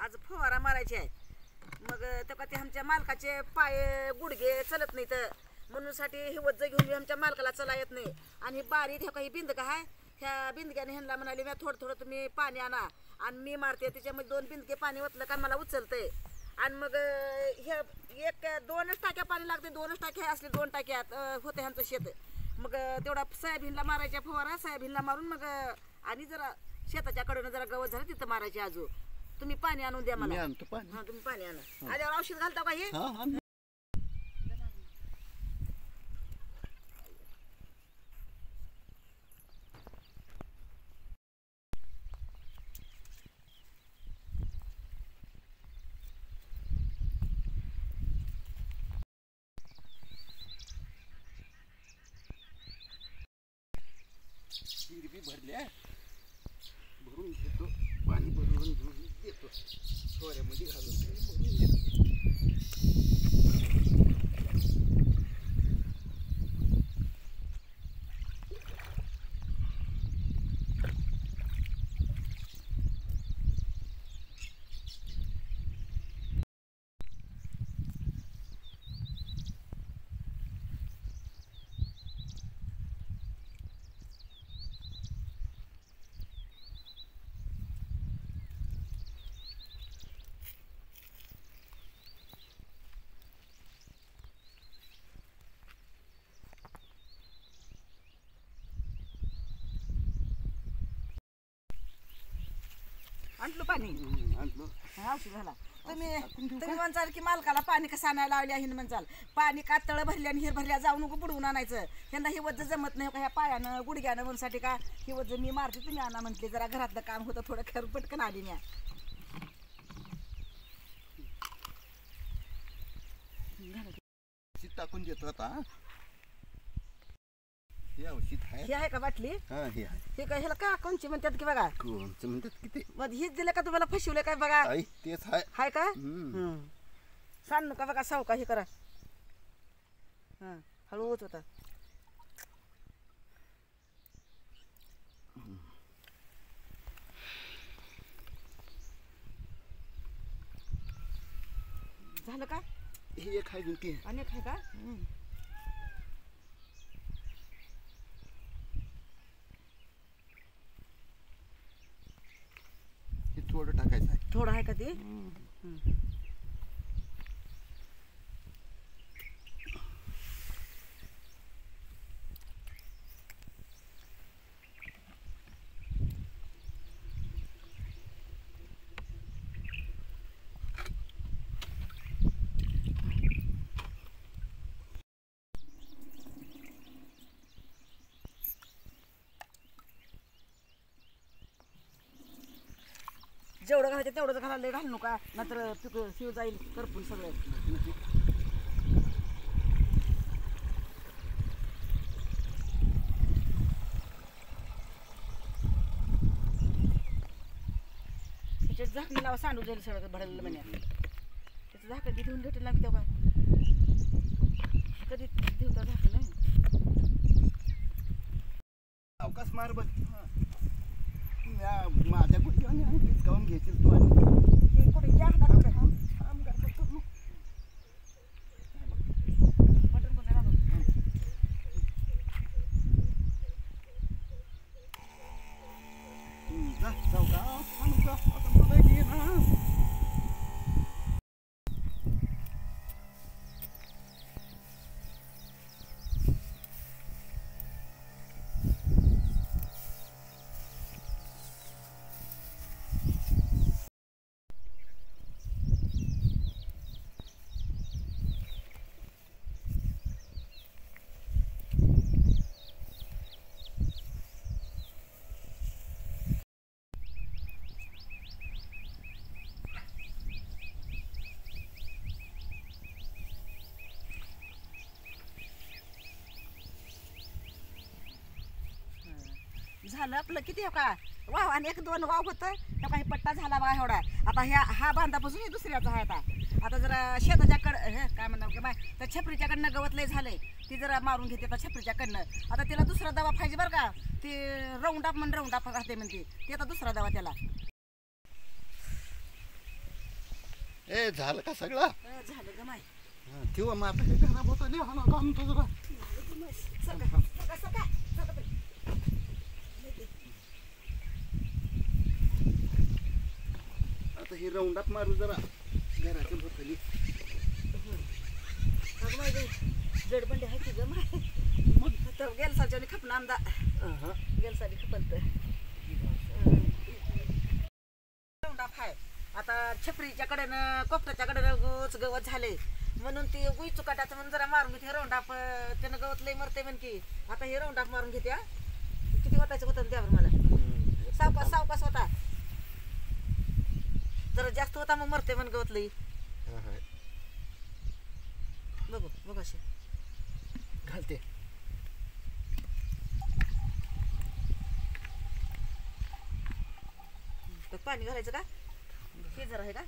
आज फवारा मारायची आहे. मग तेव्हा ते आमच्या मालकाचे पाय गुडघे चलत नाही तर म्हणून साठी हे वज्ज घेऊन आमच्या मालकाला चला येत नाही. आणि बारीक हे काही बिंदका आहे ह्या बिंदक्याने ह्यांना म्हणाले मी थोडं तुम्ही पाणी आणा आणि मी मारते. त्याच्यामध्ये 2 बिंदके पाणी ओतलं का मला उचलतंय. आणि मग हे 2च टाक्या पाणी लागते. 2च टाक्या असले 2 टाक्यात होते ह्यांचं शेत. मग तेवढा सोयाबीनला मारायच्या फवारा सोयाबीनला मारून मग आणि जरा शेताच्या कडेनं जरा गवत झालं तिथं मारायचे. आजू तुम्ही पाणी आणून द्या मला. हा तुम्ही पाणी आणा. आल्यावर औषध घालता का हे? भरून घेतो पाणी भरून देतो सोऱ्यामध्ये घालून भरून देतो. आणलं पाणी आणलं औषध झाला. तुम्ही म्हणचाल की मालकाला पाणी कसं आणायला लावले आहे म्हणचाल. पाणी का तळ भरल्या आणि हिर भरल्या जाऊन नको बुडवून आणायचं. त्यांना हे वज्ज जमत नाही का ह्या पायानं गुडघ्यानं म्हणसाठी का हे वज्ज मी मारते तुम्ही आणा म्हटले. जरा घरातलं काम होतं थोडं खर पटकन आली मी. टाकून देतो आता. हे औषध आहे. हे आहे का बाटली? हा हे आहे. हे काय ह्याला का कोणची म्हणतात की बघा. कोणचं म्हणतात किती मग हीच दिलं का तुम्हाला फसवलं काय बघा. तेच आहे. हाय का? सांग का बघा साव का हे करा. हा हळू होत होता. झालं का? हे एक आहे की अनेक आहे का? हे थोडं टाकायचं आहे. थोडं आहे का ते? जेवढं घालायचं तेवढंच घालायला घालू नका नंतर शिव जाईल करपून सगळं. त्याच्यात झाकण लावा सांडू जाईल सगळं भरायला महिन्यात. त्याचं झाकण किती घेऊन भेटेल लागते का कधी ठेवता झाकण नाही. अवकाश मार बघ. माझ्या कुठे आणि पिचकावून घ्यायची तू आणि कुठे या हातात काम करतो तू. बटन कोणतं ना जाऊ का आता मला घे ना. झालं आपलं किती का वाव आणि 1-2 वाव होतं तर काही पट्टा झाला बघा एवढा. आता हा बांधापासून दुसऱ्याचा आहे. आता जरा शेताच्याकडं काय म्हणणार की बाय तर छपरीच्याकडनं गवत लय झालंय ती जरा मारून घेते आता छपरीच्याकडनं. आता तिला दुसरा दवा पाहिजे बरं का. ती राऊंड अप राहते म्हणते ती आता दुसरा दवा त्याला. झालं का सगळं झालं ग माय ठेवा मग आता हे खराब होतं लिहा ना काम तो जरा आता हे राऊंडात मारू जरा घराच्या भोतली अगं माय जडबंडी आहे की ग माय तर गेलसाच्या खपन आमदा गेलसाली खपंत आहे आता छपरीच्या कडेनं कोपऱ्याच्या कडेनं गोच गवत झाले म्हणून ती गुई चुकाटाचं म्हणून जरा मारून घेते राऊंडाप त्यानं गवत लई मरते म्हण की आता हे राऊंडाप मारून घेते किती होतायचं होतं त्यावर मला सावकाश होता जरा जास्त होता मग मरते म्हण गवत लई बघू असे घालते पाणी घालायचं का हे जरा आहे का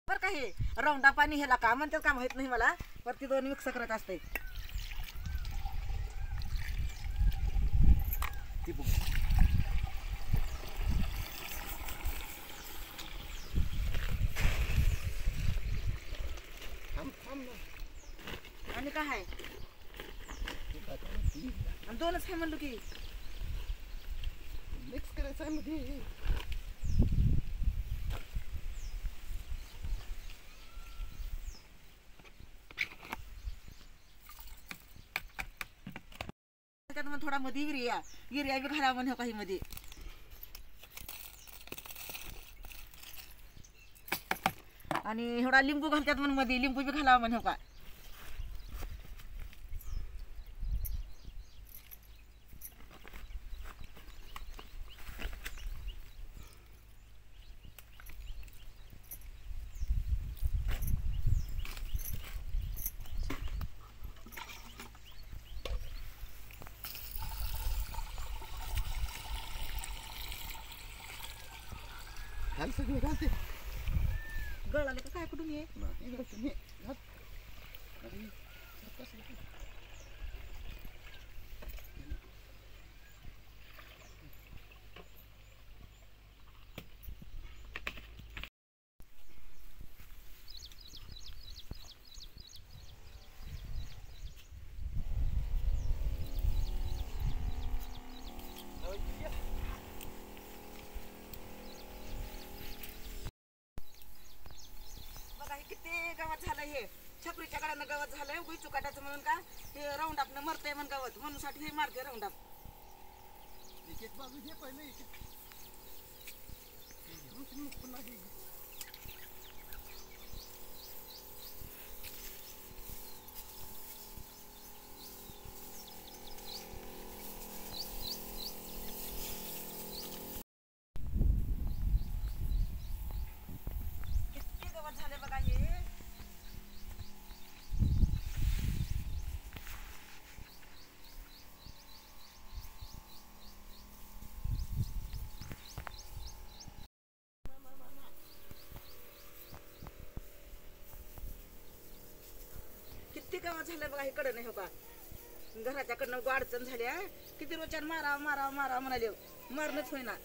बरं का हे राऊंडा पाणी ह्याला का म्हणतात का माहित नाही मला वरती दोन मिक्स करत असते ती बघ आणि काय आहे आणि दोनच आहे म्हणलो की मिक्स करायचं आहे मध्ये त्यात मग थोडा मध्ये युरिया बी घाला म्हणे काही मध्ये आणि एवढा लिंबू घालतात म्हणून मध्ये लिंबू बी घालावा म्हणे का घाल सगळं घालते गळाले का काय कुठून ये नाही घालते मी घाल अरे कसं किती गवत झालं हे छपरीच्या कडानं गवत झालंय गुई चुकाटाचं म्हणून का हे राऊंड आपलं मरतंय म्हण गवत म्हणून साठी हे मारते राऊंड आप एक एक बाजू घे पहिले एक घेऊन पुन्हा घे किती गवत झाले बघा हे किती गवत झालं बघा इकडं नाही हो का घराच्याकडनं अडचण झाली किती रोजच्या मारा म्हणाले मारणच होईना